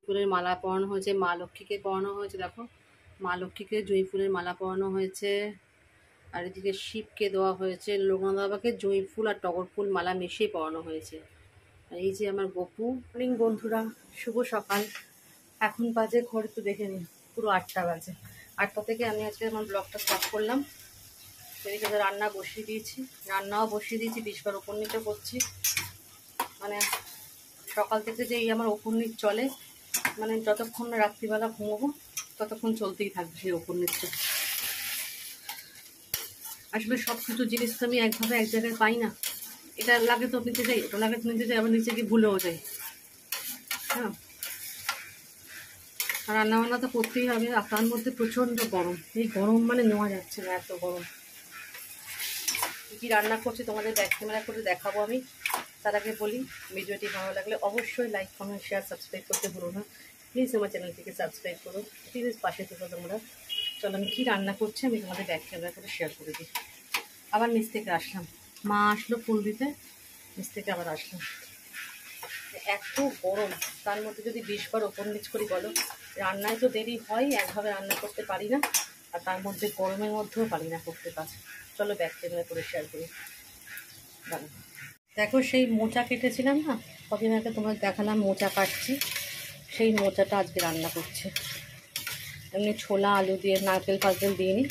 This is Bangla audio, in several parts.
ফুলের মালা পরানো হয়েছে, মা লক্ষ্মীকে পরানো হয়েছে। দেখো মা লক্ষ্মীকে জুঁই ফুলের মালা পরানো হয়েছে, আর এদিকে শিবকে দেওয়া হয়েছে, লোকনাথ বাবাকে জুঁই ফুল আর টগর ফুল মালা মিশিয়ে পরানো হয়েছে। আর এই যে আমার গপু। মর্নিং বন্ধুরা, শুভ সকাল। এখন বাজে ঘড়ি তো দেখে নিন, পুরো 8টা বাজে। 8টা থেকে আমি আজকে আমার ব্লগটা স্টার্ট করলাম। এদিকে রান্না বসিয়ে দিয়েছি, রান্নাও বসিয়ে দিয়েছি, 20 বার ওপর নিচে করছি। মানে সকাল থেকে যে এই আমার ওপর নিচ চলে, মানে যতক্ষণ না রাত্রিবেলা ঘুমোবো ততক্ষণ চলতেই থাকবে সেই ওপর নিচটা। আসলে সব কিছু জিনিস তো আমি একভাবে এক জায়গায় পাই না। এটা লাগে তো নিতে যাই, ওটা লাগে তো নিতে যাই, আবার নিচে গিয়ে ভুলেও যাই। হ্যাঁ, আর রান্নাবান্না তো করতেই হবে। আর তার মধ্যে প্রচণ্ড গরম, এই গরম মানে নেওয়া যাচ্ছে না, এত গরম। কী রান্না করছি তোমাদের ব্যাক ক্যামেরা করে দেখাবো আমি। তার আগে বলি, ভিডিওটি ভালো লাগলে অবশ্যই লাইক, কমেন্ট, শেয়ার, সাবস্ক্রাইব করতে ভুলো না। প্লিজ আমার চ্যানেলটিকে সাবস্ক্রাইব করো, প্লিজ পাশে থেকো তোমরা। চলো আমি কী রান্না করছি আমি তোমাদের ব্যাক ক্যামেরা করে শেয়ার করে দিই। আবার নিচ থেকে আসলাম, মা আসলো ফুল দিতে, নিচ থেকে আবার আসলাম। এত গরম, তার মধ্যে যদি 20 বার ওপর নিচ করি বলো। রান্নায় তো দেরি হয়, একভাবে রান্না করতে পারি না, আর তার মধ্যে গরমের মধ্যেও পারি না করতে কাজ। চলো ব্যাক ক্যামেরা করে শেয়ার করি। দেখো সেই মোচা কেটেছিলাম না কদিন আগে, তোমার দেখালাম মোচা কাটছি, সেই মোচাটা আজকে রান্না করছে। এমনি ছোলা আলু দিয়ে, নারকেল ফারকেল দিইনি,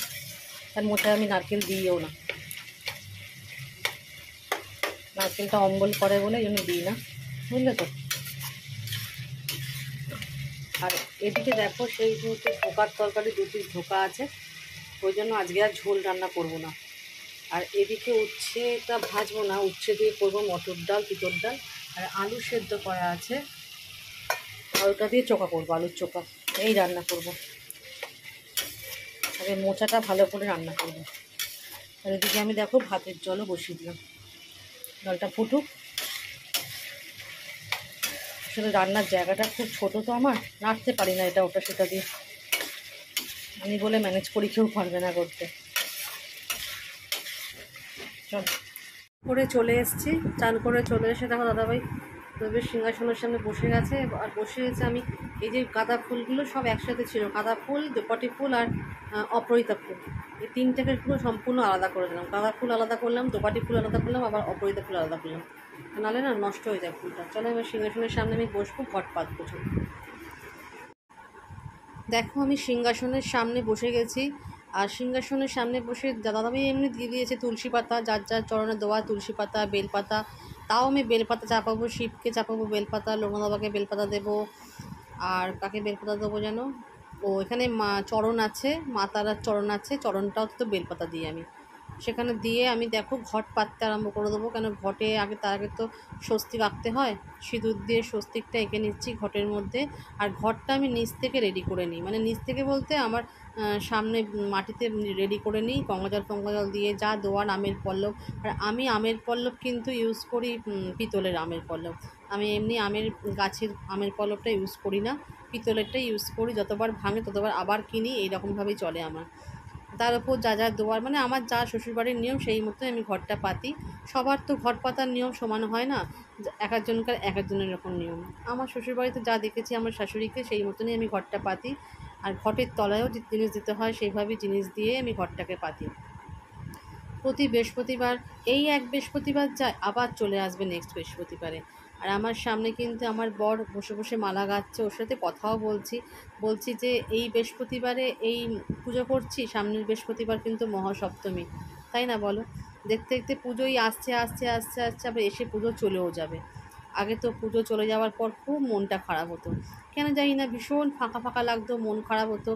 আর মোচা আমি নারকেল দিইও না, নারকেলটা অম্বল করে বলে এই জন্য দিই না, বুঝলে তো। আর এদিকে দেখো সেই হচ্ছে ধোকার তরকারি, 2 পিস ধোকা আছে, ওই জন্য আজকে আর ঝোল রান্না করব না। আর এদিকে উচ্ছেটা ভাজবো না, উচ্ছে দিয়ে করবো মটর ডাল, পিতর ডাল, আর আলু সেদ্ধ করা আছে, আলুটা দিয়ে চোখা করবো, আলুর চোখা, এই রান্না করব। আগে মোচাটা ভালো করে রান্না করবো। আর এদিকে আমি দেখো ভাতের জলও বসিয়ে দিলাম, জলটা ফুটুক। আসলে রান্নার জায়গাটা খুব ছোটো তো আমার, নাড়তে পারি না এটা ওটা সেটা দিয়ে, আমি বলে ম্যানেজ করি, কেউ পারবে না করতে। চল করে চলে এসেছি, চান করে চলে এসে দেখো দাদাভাই তবে সিংহাসনের সামনে বসে গেছে। আর বসে গেছে, আমি এই যে গাঁদা ফুলগুলো সব একসাথে ছিল, গাঁদা ফুল, দোপাটি ফুল আর অপরাজিতা ফুল, এই 3টাকে পুরো সম্পূর্ণ আলাদা করে দিলাম। গাঁদা ফুল আলাদা করলাম, দোপাটি ফুল আলাদা করলাম, আবার অপরাজিতা ফুল আলাদা করলাম, নাহলে না নষ্ট হয়ে যায় ফুলটা। চলো এবার সিংহাসনের সামনে আমি বসবো, ঘট পাতবো। দেখো আমি সিংহাসনের সামনে বসে গেছি, আর সিংহাসনের সামনে বসে দাদাভাই এমনি দিয়ে দিয়েছে তুলসী পাতা, যার যার চরণে দেওয়া তুলসী পাতা, বেলপাতা। তাও আমি বেলপাতা চাপাবো, শিবকে চাপাবো বেলপাতা, লোকনাথ বাবাকে বেলপাতা দেবো। আর কাকে বেলপাতা দেবো যেন, ও এখানে মা চরণ আছে, মা তারার চরণ আছে, চরণটাও তো বেলপাতা দিয়ে আমি সেখানে দিয়ে আমি দেখো ঘট পাততে আরম্ভ করে দেবো। কেন ঘটে আগে, তার আগে তো স্বস্তিক আঁকতে হয়, সিঁদুর দিয়ে স্বস্তিকটা এঁকে নিচ্ছি ঘটের মধ্যে। আর ঘরটা আমি নিচ থেকে রেডি করে নিই, মানে নিচ থেকে বলতে আমার সামনে মাটিতে রেডি করে নিই, গঙ্গাজল দিয়ে, যা দেওয়ার আমের পল্লব। আর আমি আমের পল্লব কিন্তু ইউজ করি পিতলের আমের পল্লব, আমি এমনি আমের গাছের আমের পল্লবটা ইউজ করি না, পিতলেরটাই ইউজ করি। যতবার ভাঙে ততবার আবার কিনি, এইরকমভাবেই চলে আমার। তার উপর যা যা দেওয়ার, মানে আমার যা শ্বশুরবাড়ির নিয়ম সেই মতোই আমি ঘরটা পাতি। সবার তো ঘট পাতার নিয়ম সমান হয় না, এক একজনকার এক একজনের এরকম নিয়ম। আমার শ্বশুরবাড়িতে যা দেখেছি আমার শাশুড়িকে, সেই মতনই আমি ঘরটা পাতি। আর ঘটের তলায়ও যে জিনিস দিতে হয় সেইভাবেই জিনিস দিয়ে আমি ঘরটাকে পাতি। প্রতি বৃহস্পতিবার, এই এক বৃহস্পতিবার যায়, আবার চলে আসবে নেক্সট বৃহস্পতিবারে। আর আমার সামনে কিন্তু আমার বর বসে বসে মালা গাচ্ছে, ওর সাথে কথাও বলছি যে এই বৃহস্পতিবারে এই পুজো করছি, সামনের বৃহস্পতিবার কিন্তু মহাসপ্তমী, তাই না বলো। দেখতে দেখতে পুজোই আসছে আসছে আসছে আসছে, আবার এসে পুজো চলেও যাবে। আগে তো পুজো চলে যাওয়ার পর খুব মনটা খারাপ হতো, কেন জানি না, ভীষণ ফাঁকা ফাঁকা লাগতো, মন খারাপ হতো।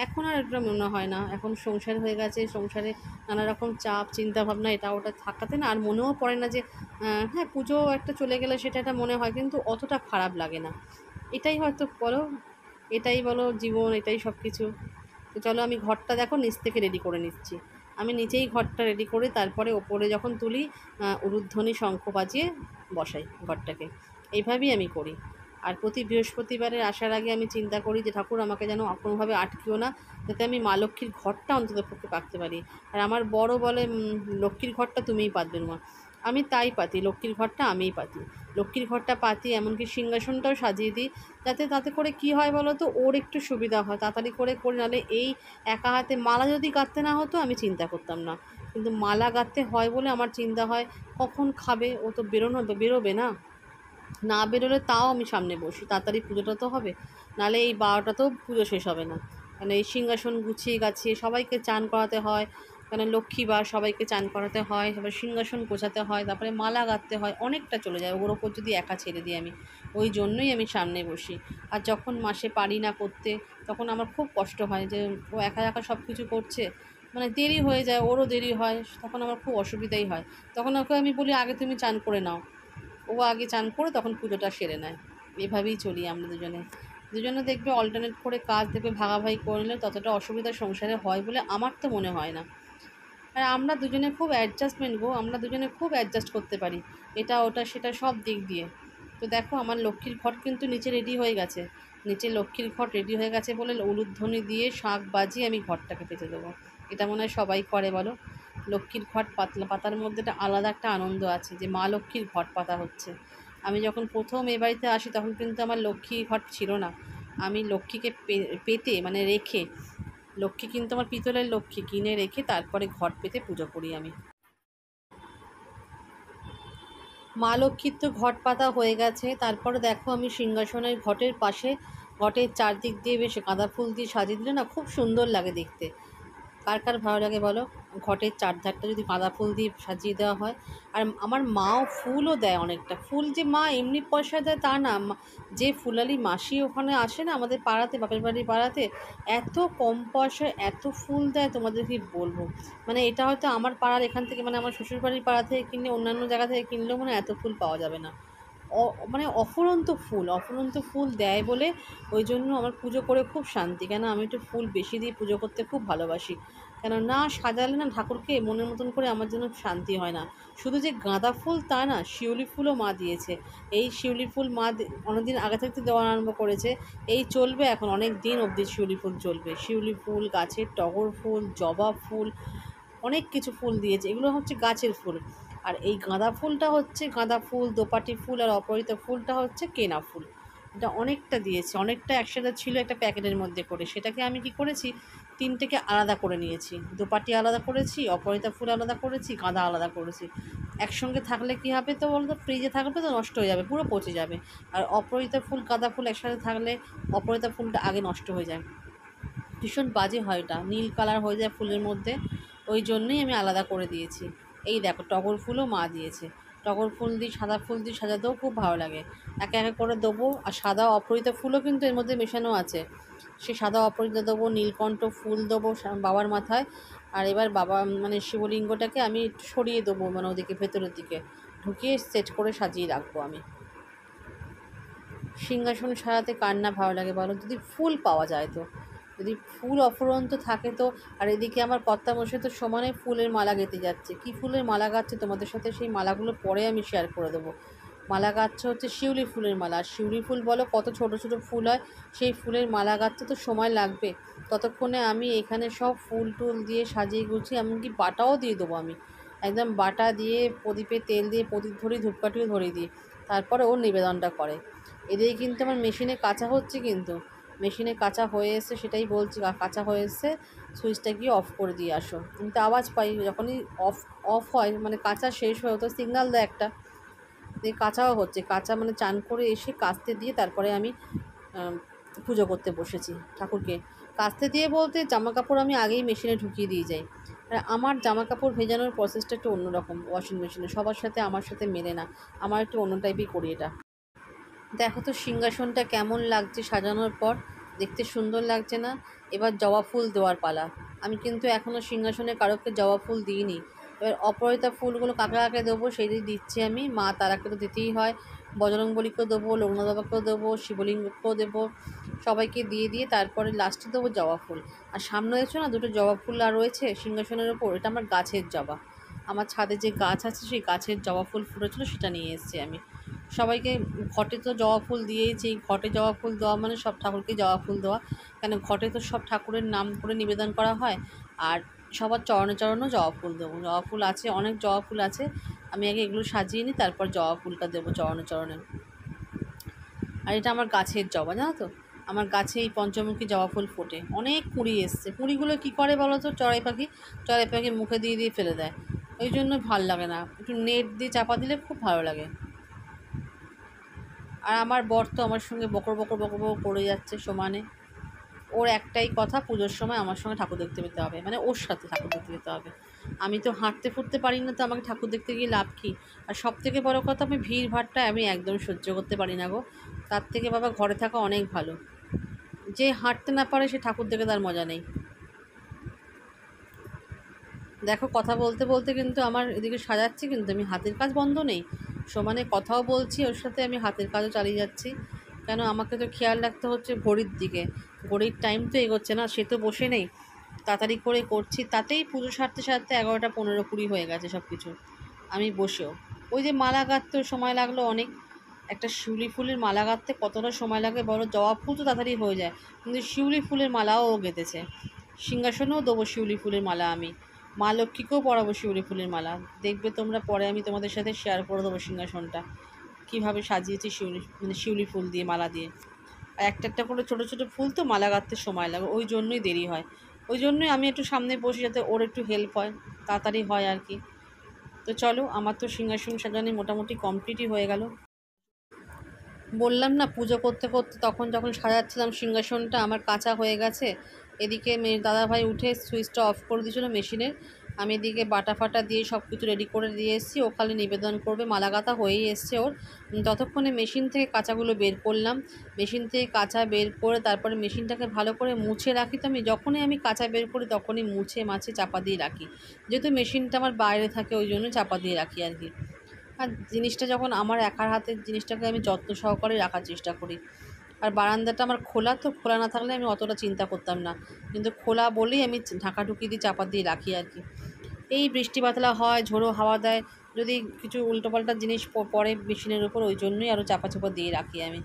এখন আর এটা মনে হয় না, এখন সংসার হয়ে গেছে, সংসারে নানা রকম চাপ চিন্তাভাবনা এটা ওটা থাকাতে না আর মনেও পড়ে না যে হ্যাঁ পুজো একটা চলে গেলে সেটা একটা মনে হয়, কিন্তু অতটা খারাপ লাগে না। এটাই হয়তো বলো, এটাই বলো জীবন, এটাই সব কিছু। তো চলো আমি ঘরটা দেখো নিচ থেকে রেডি করে নিচ্ছি, আমি নিচেই ঘরটা রেডি করে তারপরে ওপরে যখন তুলি উলুধ্বনি শঙ্খ বাজিয়ে বসাই ঘরটাকে, এইভাবেই আমি করি। আর প্রতি বৃহস্পতিবারের আসার আগে আমি চিন্তা করি যে ঠাকুর আমাকে যেন কোনোভাবে আটকিও না, যাতে আমি মা লক্ষ্মীর ঘরটা অন্তত পক্ষে পাকতে পারি। আর আমার বড় বলে লক্ষ্মীর ঘরটা তুমিই পাতবে মা, আমি তাই পাতি, লক্ষ্মীর ঘরটা আমিই পাতি। লক্ষ্মীর ঘরটা পাতি, এমনকি সিংহাসনটাও সাজিয়ে দিই, যাতে তাতে করে কি হয় বলো তো, ওর একটু সুবিধা হয়, তাড়াতাড়ি করে নাহলে এই একা হাতে মালা যদি গাঁথতে না হতো আমি চিন্তা করতাম না, কিন্তু মালা গাঁথতে হয় বলে আমার চিন্তা হয় কখন খাবে, ও তো বেরোবে না, না বেরোলে তাও আমি সামনে বসি, তাড়াতাড়ি পুজোটা তো হবে, নাহলে এই 12টাতেও পুজো শেষ হবে না। মানে এই সিংহাসন গুছিয়ে গাছিয়ে সবাইকে চান করাতে হয়, মানে লক্ষ্মীবার সবাইকে চান করাতে হয়, তারপরে সিংহাসন গোছাতে হয়, তারপরে মালা গাঁথতে হয়, অনেকটা চলে যায় ওর ওপর যদি একা ছেড়ে দিই আমি। ওই জন্যই আমি সামনে বসি। আর যখন মাসে পারি না করতে, তখন আমার খুব কষ্ট হয় যে ও একা একা সব কিছু করছে, মানে দেরি হয়ে যায়, ওরও দেরি হয়, তখন আমার খুব অসুবিধাই হয়। তখন ওকে আমি বলি আগে তুমি চান করে নাও, ও আগে চান করে তখন পুজোটা সেরে নেয়। এভাবেই চলি আমরা দুজনে। দুজনে দেখবে অল্টারনেট করে কাজ দেখবে ভাগাভাগি করে নিলে ততটা অসুবিধা সংসারে হয় বলে আমার তো মনে হয় না। আর আমরা দুজনে খুব অ্যাডজাস্টমেন্ট গো, আমরা দুজনে খুব অ্যাডজাস্ট করতে পারি, এটা ওটা সেটা সব দিক দিয়ে। তো দেখো আমার লক্ষ্মীর ঘট কিন্তু নিচে রেডি হয়ে গেছে, নিচে লক্ষ্মীর ঘট রেডি হয়ে গেছে বলে উলুধ্বনি দিয়ে শাঁখ বাজিয়ে আমি ঘরটাকে পেতে দেবো। এটা মনে হয় সবাই করে বলো, লক্ষ্মীর ঘট পাতার মধ্যে একটা আলাদা একটা আনন্দ আছে যে মা লক্ষ্মীর ঘট পাতা হচ্ছে। আমি যখন প্রথম এ বাড়িতে আসি তখন কিন্তু আমার লক্ষ্মী ঘট ছিল না, আমি লক্ষ্মীকে পেতে মানে রেখে, লক্ষ্মী কিন্তু আমার পিতলের লক্ষ্মী কিনে রেখে তারপরে ঘট পেতে পুজো করি আমি। মা লক্ষ্মীর তো ঘট পাতা হয়ে গেছে, তারপরে দেখো আমি সিংহাসনের ঘটের পাশে, ঘটের চারদিক দিয়ে বেশ গাঁদা ফুল দিয়ে সাজিয়ে দিলে না খুব সুন্দর লাগে দেখতে। কার কার ভালো লাগে বলো, ঘটের চারধারটা যদি গাঁদা ফুল দিয়ে সাজিয়ে দেওয়া হয়। আর আমার মাও ফুলও দেয় অনেকটা, ফুল যে মা এমনি পয়সা দেয় তা না, যে ফুলালি মাসি ওখানে আসে না আমাদের পাড়াতে, বাপের বাড়ির পাড়াতে, এত কম পয়সায় এত ফুল দেয় তোমাদের কি বলবো। মানে এটা হয়তো আমার পাড়ার এখান থেকে, মানে আমার শ্বশুরবাড়ির পাড়া থেকে কিনলে, অন্যান্য জায়গা থেকে কিনলেও মানে এত ফুল পাওয়া যাবে না। মানে অফুরন্ত ফুল দেয় বলে ওই জন্য আমার পুজো করে খুব শান্তি, কেন আমি একটু ফুল বেশি দিয়ে পুজো করতে খুব ভালোবাসি। কেন না সাজালে না ঠাকুরকে মনের মতন করে আমার জন্য শান্তি হয় না। শুধু যে গাঁদা ফুল তা না, শিউলি ফুলও মা দিয়েছে। এই শিউলি ফুল মা অনেকদিন আগে থাকতে দেওয়া আরম্ভ করেছে, এই চলবে এখন অনেক দিন অবধি শিউলি ফুল চলবে। শিউলি ফুল, গাছের টগর ফুল, জবা ফুল, অনেক কিছু ফুল দিয়েছে, এগুলো হচ্ছে গাছের ফুল। আর এই গাঁদা ফুলটা হচ্ছে গাঁদা ফুল, দোপাটি ফুল, আর অপরাজিতা ফুলটা হচ্ছে কেনা ফুল। এটা অনেকটা দিয়েছে, অনেকটা একসাথে ছিল একটা প্যাকেটের মধ্যে করে, সেটাকে আমি কি করেছি, তিনটেকে আলাদা করে নিয়েছি, দোপাটি আলাদা করেছি, অপরাজিতা ফুল আলাদা করেছি, গাঁদা আলাদা করেছি। একসঙ্গে থাকলে কি হবে তো বলতো, ফ্রিজে থাকবে তো নষ্ট হয়ে যাবে, পুরো পচে যাবে। আর অপরাজিতা ফুল গাঁদা ফুল একসাথে থাকলে অপরাজিতা ফুলটা আগে নষ্ট হয়ে যায়, ভীষণ বাজে হয়, ওটা নীল কালার হয়ে যায় ফুলের মধ্যে। ওই জন্যই আমি আলাদা করে দিয়েছি। এই দেখো টগর ফুলও মা দিয়েছে, টগর ফুল দিয়ে সাদা ফুল দিয়ে সাজাতেও খুব ভালো লাগে। একে একে করে দেবো, আর সাদা অপরাজিতা ফুলও কিন্তু এর মধ্যে মেশানো আছে, সে সাদা অপরাজিতা দেবো, নীলকণ্ঠ ফুল দেবো বাবার মাথায়। আর এবার বাবা মানে শিবলিঙ্গটাকে আমি একটু সরিয়ে দেবো, মানে ওদিকে ভেতরের দিকে ঢুকিয়ে সেট করে সাজিয়ে রাখবো আমি। সিংহাসন সাজাতে কার না ভালো লাগে বলো, যদি ফুল পাওয়া যায় তো, যদি ফুল অফুরন্ত থাকে তো। আর এদিকে আমার কর্তামশাই তো সমানে ফুলের মালা গেঁথে যাচ্ছে, কি ফুলের মালা গাচ্ছে তোমাদের সাথে সেই মালাগুলো পরে আমি শেয়ার করে দেবো। মালা গাচ্ছে হচ্ছে শিউলি ফুলের মালা, আর শিউলি ফুল বলো কত ছোট ছোট ফুল হয়, সেই ফুলের মালা গাঁথতে তো সময় লাগবে। ততক্ষণে আমি এখানে সব ফুল টুল দিয়ে সাজিয়ে গুছিয়ে, এমনকি বাটাও দিয়ে দেবো আমি, একদম বাটা দিয়ে প্রদীপে তেল দিয়ে প্রদীপ ধরিয়ে ধূপকাঠিও ধরিয়ে দিই, তারপরে ওর নিবেদনটা করে। এদিকে কিন্তু আমার মেশিনে কাঁচা হচ্ছে, কিন্তু মেশিনে কাঁচা হয়ে এসছে, সেটাই বলছি, কাঁচা হয়ে এসছে, সুইচটা গিয়ে অফ করে দিয়ে আসো। কিন্তু আওয়াজ পাই যখনই অফ অফ হয়, মানে কাঁচা শেষ হয়, তো সিগনাল দেয় একটা, দিয়ে কাঁচাও হচ্ছে, কাঁচা মানে চান করে এসে কাচতে দিয়ে তারপরে আমি পুজো করতে বসেছি ঠাকুরকে। কাচতে দিয়ে বলতে জামা কাপড় আমি আগেই মেশিনে ঢুকিয়ে দিয়ে যাই। আর আমার জামা কাপড় ভেজানোর প্রসেসটা একটু অন্যরকম, ওয়াশিং মেশিনে সবার সাথে আমার সাথে মেলে না, আমার একটু অন্য টাইপই করি এটা। দেখো তো সিংহাসনটা কেমন লাগছে সাজানোর পর, দেখতে সুন্দর লাগছে না? এবার জবা ফুল দেওয়ার পালা। আমি কিন্তু এখনও সিংহাসনে কারোকে জবা ফুল দিইনি। এবার অপরাজিতা ফুলগুলো কাকে কাকে দেবো সেটাই দিচ্ছি আমি। মা তারাকে তো দিতেই হয়, বজরংবলীকেও দেবো, লোকনাথ বাবাকেও দেবো, শিবলিঙ্গকেও দেবো, সবাইকে দিয়ে দিয়ে তারপরে লাস্টে দেবো জবা ফুল। আর সামনে দেখছো না দুটো জবা ফুল আর রয়েছে সিংহাসনের ওপর, এটা আমার গাছের জবা, আমার ছাদে যে গাছ আছে সেই গাছের জবা ফুল ফুটেছিলো, সেটা নিয়ে এসেছি আমি। সবাইকে ঘটে তো জবা ফুল দিয়েছি, ঘটে জবা ফুল দেওয়া মানে সব ঠাকুরকে জবা ফুল দেওয়া, কেন ঘটে তো সব ঠাকুরের নাম করে নিবেদন করা হয়। আর সবার চরণে চরণেও জবা ফুল দেবো, জবা ফুল আছে, অনেক জবা ফুল আছে, আমি আগে এগুলো সাজিয়ে নিই, তারপর জবা ফুলটা দেবো চরণে চরণে। আর এটা আমার গাছের জবা, জানো তো, আমার গাছে এই পঞ্চমুখী জবা ফুল ফোটে, অনেক কুঁড়ি এসছে। কুঁড়িগুলো কী করে বলো তো, চড়াই পাখি মুখে দিয়ে দিয়ে ফেলে দেয়, ওই জন্য ভাল লাগে না। একটু নেট দিয়ে চাপা দিলে খুব ভালো লাগে। আর আমার বর তো আমার সঙ্গে বকর বকর করে যাচ্ছে সমানে। ওর একটাই কথা, পুজোর সময় আমার সঙ্গে ঠাকুর দেখতে যেতে হবে, মানে ওর সাথে ঠাকুর দেখতে যেতে হবে। আমি তো হাঁটতে ফুটতে পারি না, তো আমাকে ঠাকুর দেখতে গিয়ে লাভ কী? আর সব থেকে বড়ো কথা, আমি ভিড় ভাড়টা আমি একদম সহ্য করতে পারি না গো। তার থেকে বাবা ঘরে থাকা অনেক ভালো। যে হাঁটতে না পারে সে ঠাকুর দেখে তার মজা নেই। দেখো কথা বলতে বলতে কিন্তু আমার এদিকে সাজাচ্ছি, কিন্তু আমি হাতের কাজ বন্ধ নেই, সমানে কথাও বলছি, ওর সাথে আমি হাতের কাজও চালিয়ে যাচ্ছি। কেন, আমাকে তো খেয়াল রাখতে হচ্ছে ঘড়ির দিকে, ঘড়ির টাইম তো এগোচ্ছে না, সে তো বসে নেই, তাড়াতাড়ি করে করছি। তাতেই পুজো সারতে সারতে 11টা 15-20 হয়ে গেছে সব কিছু, আমি বসেও। ওই যে মালা গাঁথতে সময় লাগলো অনেক, একটা শিউলি ফুলের মালা গাঁথতে কতটা সময় লাগে বড়, জবা ফুল তো তাড়াতাড়ি হয়ে যায়, কিন্তু শিউলি ফুলের মালাও ও গেঁথেছে। সিংহাসনেও দেবো শিউলি ফুলের মালা, আমি মা লক্ষ্মীকেও পরাবো শিউলি ফুলের মালা, দেখবে তোমরা, পরে আমি তোমাদের সাথে শেয়ার করে দেবো সিংহাসনটা কীভাবে সাজিয়েছি শিউলি ফুল দিয়ে, মালা দিয়ে। আর একটা একটা করে ছোটো ছোটো ফুল তো মালা গাঁথতে সময় লাগে, ওই জন্যই দেরি হয়, ওই জন্যই আমি একটু সামনে বসি, যাতে ওর একটু হেল্প হয়, তাড়াতাড়ি হয় আর কি। তো চলো, আমার তো সিংহাসন সাজানো মোটামুটি কমপ্লিটই হয়ে গেল। বললাম না, পুজো করতে করতে তখন যখন সাজাচ্ছিলাম সিংহাসনটা, আমার কাঁচা হয়ে গেছে। এদিকে দাদাভাই উঠে সুইচটা অফ করে দিয়েছিলো মেশিনের, আমি এদিকে বাটা ফাটা দিয়ে সব কিছু রেডি করে দিয়ে এসেছি। ও খালি নিবেদন করবে, মালা গাঁথা হয়েই এসছে ওর। ততক্ষণে মেশিন থেকে কাঁচাগুলো বের করলাম, মেশিন থেকে কাঁচা বের করে তারপরে মেশিনটাকে ভালো করে মুছে রাখি। তো যখনই আমি কাঁচা বের করি তখনই মুছে মাছে চাপা দিয়ে রাখি, যেহেতু মেশিনটা আমার বাইরে থাকে ওই জন্য চাপা দিয়ে রাখি আর কি। আর জিনিসটা যখন আমার একার হাতের জিনিসটাকে আমি যত্ন সহকারে রাখার চেষ্টা করি। আর বারান্দাটা আমার খোলা, তো খোলা না থাকলে আমি অতটা চিন্তা করতাম না, কিন্তু খোলা বলেই আমি ঢাকা ঢুকি দিয়ে চাপা দিয়ে রাখি আর কি। এই বৃষ্টি বাতলা হয়, ঝোড়ো হাওয়া দেয়, যদি কিছু উল্টোপাল্টা জিনিস পড়ে মেশিনের উপর, ওই জন্যই আরও চাপা চাপা দিয়ে রাখি আমি।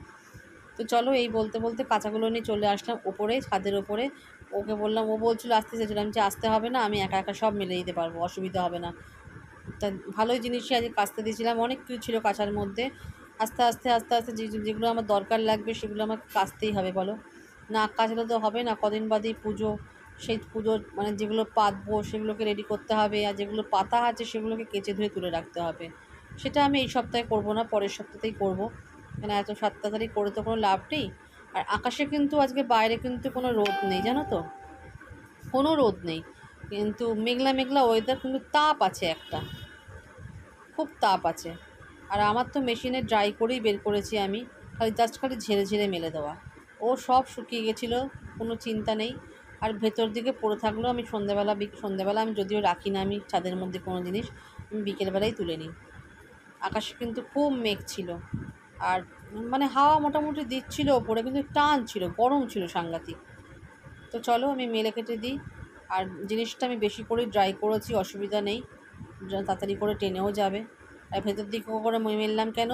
তো চলো, এই বলতে বলতে কাঁচাগুলো নিয়ে চলে আসলাম ওপরে, ছাদের ওপরে। ওকে বললাম, ও বলছিল আসতে চেয়েছিলাম যে আসতে হবে না, আমি একা একা সব মেলে দিতে পারবো, অসুবিধা হবে না। তা ভালোই জিনিসই আজকে কাচতে দিয়েছিলাম, অনেক কিছু ছিল কাচার মধ্যে। আস্তে আস্তে আস্তে আস্তে যেগুলো আমার দরকার লাগবে সেগুলো আমাকে কাচতেই হবে, বলো না কাচলে তো হবে না। কদিন বাদেই পুজো, সেই পুজোর মানে যেগুলো পাতবো সেগুলোকে রেডি করতে হবে, আর যেগুলো পাতা আছে সেগুলোকে কেচে ধুয়ে তুলে রাখতে হবে। সেটা আমি এই সপ্তাহে করব না, পরের সপ্তাহতেই করব, কেন এত 7 তাড়াতাড়ি করে তো কোনো লাভ নেই। আর আকাশে কিন্তু আজকে বাইরে কিন্তু কোনো রোদ নেই, জানো তো, কোনো রোদ নেই, কিন্তু মেঘলা মেঘলা ওয়েদার, কিন্তু তাপ আছে একটা, খুব তাপ আছে। আর আমার তো মেশিনে ড্রাই করেই বের করেছি আমি, খালি ঝেড়ে ঝেড়ে মেলে দেওয়া, ও সব শুকিয়ে গেছিলো, কোনো চিন্তা নেই। আর ভেতর দিকে পড়ে থাকলেও আমি সন্ধ্যেবেলা আমি যদিও রাখি না আমি ছাদের মধ্যে কোনো জিনিস, আমি বিকেলবেলাই তুলে নিই। আকাশে কিন্তু খুব মেঘ ছিল, আর মানে হাওয়া মোটামুটি দিচ্ছিলো ওপরে, কিন্তু টান ছিল, গরম ছিল সাংঘাতিক। তো চলো আমি মেলে কেটে দিই। আর জিনিসটা আমি বেশি করে ড্রাই করেছি, অসুবিধা নেই, তাড়াতাড়ি করে টেনেও যাবে। আর ভেতর দিকে করে মেললাম কেন,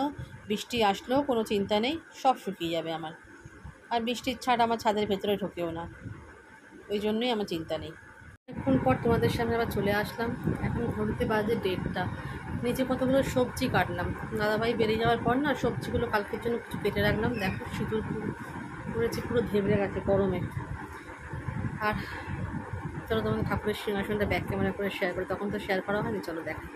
বৃষ্টি আসলেও কোনো চিন্তা নেই, সব শুকিয়ে যাবে আমার। আর বৃষ্টির ছাট আমার ছাদের ভেতরে ঢোকেও না, ওই জন্যই আমার চিন্তা নেই। অনেকক্ষণ পর তোমাদের সামনে আবার চলে আসলাম। এখন ঘড়িতে বাজে 1:30। নিচে কতগুলো সবজি কাটলাম, দাদাভাই বেরিয়ে যাওয়ার পর না সবজিগুলো কালকের জন্য কিছু কেটে রাখলাম। দেখো সিঁদুর করেছি, পুরো ধেবড়ে গেছে গরমে। আর চলো তোমাকে ঠাকুরের সিংহাসনটা ব্যাক ক্যামেরা করে শেয়ার করি, তখন তো শেয়ার করা হয়নি, চলো দেখো।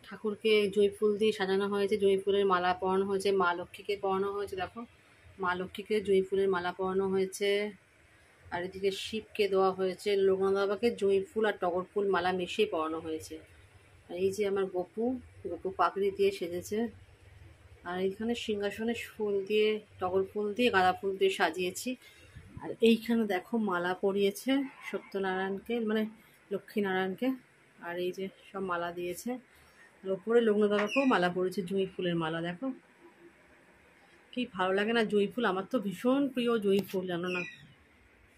ঠাকুরকে জুঁই ফুল দিয়ে সাজানো হয়েছে, জুঁই ফুলের মালা পরানো হয়েছে, মা লক্ষ্মীকে পরানো হয়েছে, দেখো মা লক্ষ্মীকে জুঁই ফুলের মালা পরানো হয়েছে। আর এদিকে শিবকে দেওয়া হয়েছে, লোকনাথ বাবাকে জুঁই ফুল আর টগর ফুল মালা মিশিয়ে পরানো হয়েছে। আর এই যে আমার গপু পাগড়ি দিয়ে সেজেছে। আর এইখানে সিংহাসনে ফুল দিয়ে, টগর ফুল দিয়ে, গাঁদা ফুল দিয়ে সাজিয়েছি। আর এইখানে দেখো মালা পরিয়েছে সত্যনারায়ণকে, মানে লক্ষ্মীনারায়ণকে। আর এই যে সব মালা দিয়েছে, আর ওপরে লোকনাথ বাবাকেও মালা পড়েছে, জুঁই ফুলের মালা। দেখো কি ভালো লাগে না জুঁই ফুল, আমার তো ভীষণ প্রিয় জুঁই ফুল, জানো না।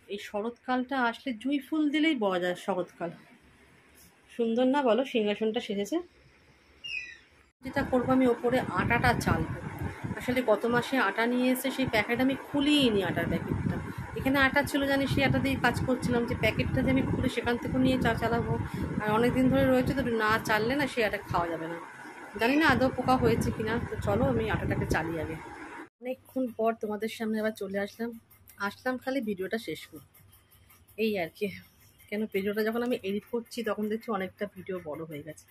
এই শরৎকালটা আসলে জুঁই ফুল দিলেই পাওয়া যায়, শরৎকাল সুন্দর না বলো। সিংহাসনটা সেজেছে। যেটা করবো, আমি ওপরে আটাটা চালবো। আসলে গত মাসে আটা নিয়ে এসে সেই প্যাকেট আমি খুলিয়ে নি, আটার প্যাকেটটা এখানে আটা ছিল জানি, সেই আটা দিয়ে কাজ করছিলাম, যে প্যাকেটটা যে আমি খুলে সেখান থেকে নিয়ে চালাবো, আর অনেক দিন ধরে রয়েছে তো না চাললে না সেই আটা খাওয়া যাবে না। জানি না আদৌ পোকা হয়েছে কিনা, তো চলো আমি আটাটাকে চালিয়ে যাবে। অনেকক্ষণ পর তোমাদের সামনে আবার চলে আসলাম খালি ভিডিওটা শেষ করতে, এই আর কি। কেন ভিডিওটা যখন আমি এডিট করছি তখন দেখছি অনেকটা ভিডিও বড় হয়ে গেছে,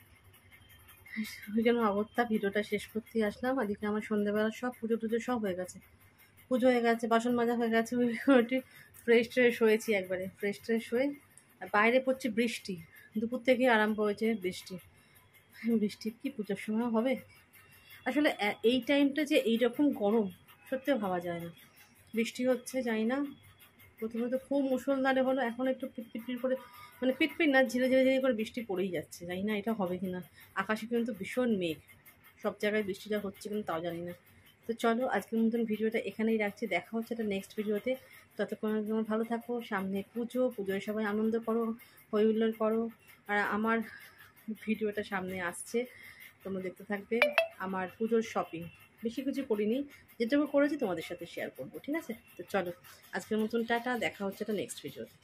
ওই জন্য অগত্যা ভিডিওটা শেষ করতে আসলাম। এদিকে আমার সন্ধ্যেবেলা সব পুজো টুজো সব হয়ে গেছে, পুজো হয়ে গেছে, বাসন মাজা হয়ে গেছে, ওইটি ফ্রেশ ট্রেশ হয়েছি একবারে, ফ্রেশ ট্রেশ হয়ে। আর বাইরে পড়ছে বৃষ্টি, দুপুর থেকে আরম্ভ হয়েছে বৃষ্টি। বৃষ্টি কি পুজোর সময় হবে? আসলে এই টাইমটা যে এইরকম গরম সত্যিও ভাবা যায় না। বৃষ্টি হচ্ছে জানি না, প্রথমে তো খুব মুষলধারে হলো, এখন একটু পিটপিট করে, মানে পিটপিট না, ধীরে ধীরে ধীরে করে বৃষ্টি পড়েই যাচ্ছে। জানি না এটা হবে কি না। আকাশে কিন্তু ভীষণ মেঘ, সব জায়গায় বৃষ্টিটা হচ্ছে কিন্তু তাও জানি না। তো চলো আজকের মতন ভিডিওটা এখানেই রাখছি, দেখা হচ্ছে একটা নেক্সট ভিডিওতে। ততক্ষণ তোমরা ভালো থাকো, সামনে পুজোয় সবাই আনন্দ করো, হই হুল্লোড় করো। আর আমার ভিডিওটা সামনে আসছে, তোমরা দেখতে থাকবে। আমার পুজোর শপিং বেশি কিছু করিনি, যেটুকু করেছি তোমাদের সাথে শেয়ার করবো, ঠিক আছে? তো চলো আজকের মতন টাটা, দেখা হচ্ছে একটা নেক্সট ভিডিওতে।